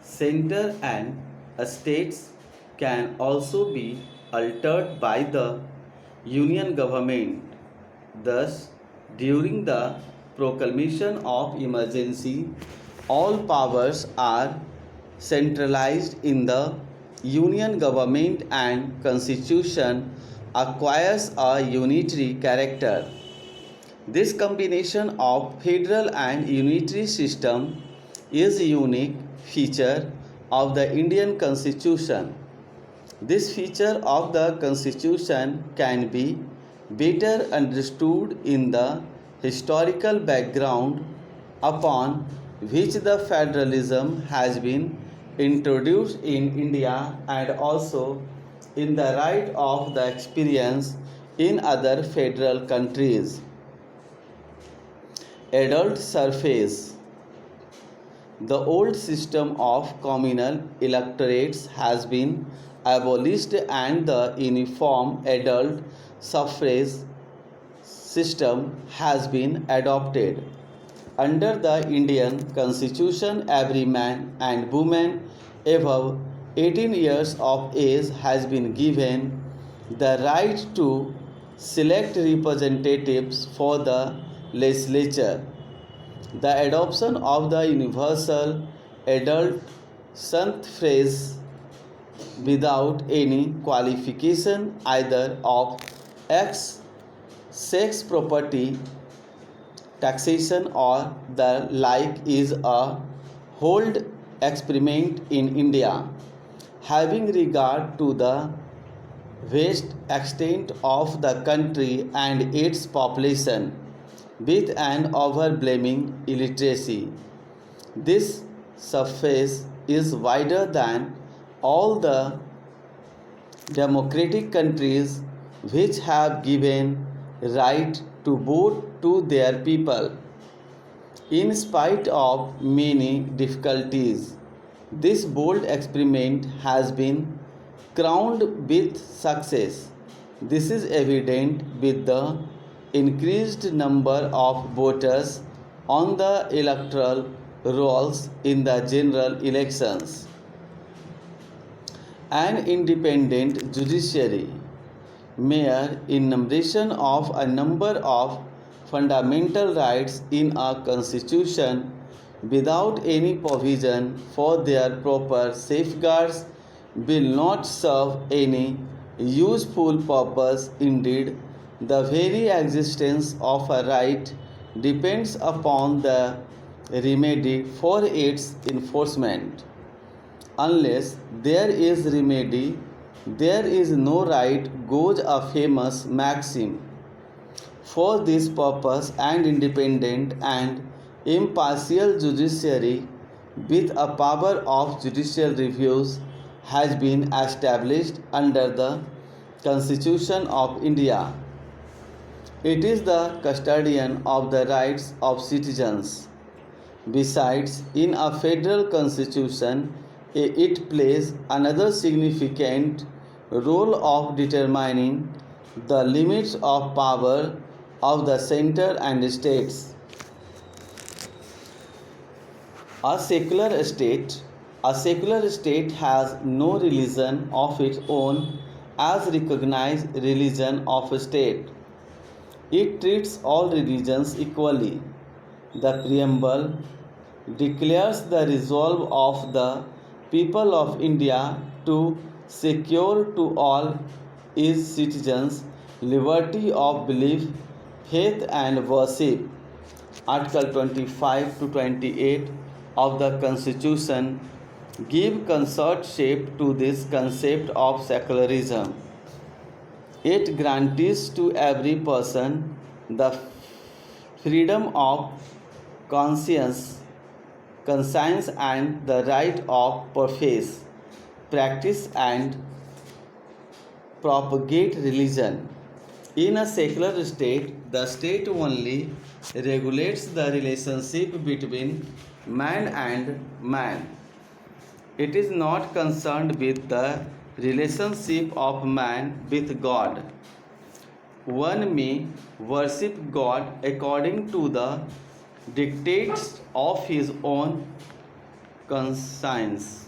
Center and states can also be altered by the union government. Thus, during the proclamation of emergency, all powers are centralized in the union government and constitution acquires a unitary character. This combination of federal and unitary system is a unique feature of the Indian Constitution. This feature of the Constitution can be better understood in the historical background upon which the federalism has been introduced in India and also in the light of the experience in other federal countries. Adult surface. The old system of communal electorates has been abolished and the uniform adult suffrage system has been adopted. Under the Indian Constitution, every man and woman above 18 years of age has been given the right to select representatives for the legislature. The adoption of the universal adult suffrage without any qualification either of X, sex, property, taxation, or the like is a whole experiment in India, having regard to the vast extent of the country and its population, with an overwhelming illiteracy. This surface is wider than all the democratic countries which have given right to vote to their people. In spite of many difficulties, this bold experiment has been crowned with success. This is evident with the increased number of voters on the electoral rolls in the general elections. An independent judiciary, mere enumeration of a number of fundamental rights in a constitution without any provision for their proper safeguards will not serve any useful purpose. Indeed, the very existence of a right depends upon the remedy for its enforcement. Unless there is remedy, there is no right, goes a famous maxim. For this purpose, an independent and impartial judiciary with a power of judicial reviews has been established under the Constitution of India. It is the custodian of the rights of citizens. Besides, in a federal constitution, it plays another significant role of determining the limits of power of the center and states. A secular state a secular state has no religion of its own as recognized religion of a state. It treats all religions equally. The preamble declares the resolve of the people of India to secure to all its citizens liberty of belief, faith, and worship. Article 25 to 28 of the Constitution give concert shape to this concept of secularism. It guarantees to every person the freedom of conscience, conscience and the right of profess, practice and propagate religion. In a secular state, the state only regulates the relationship between man and man. It is not concerned with the relationship of man with God. One may worship God according to the dictates of his own conscience.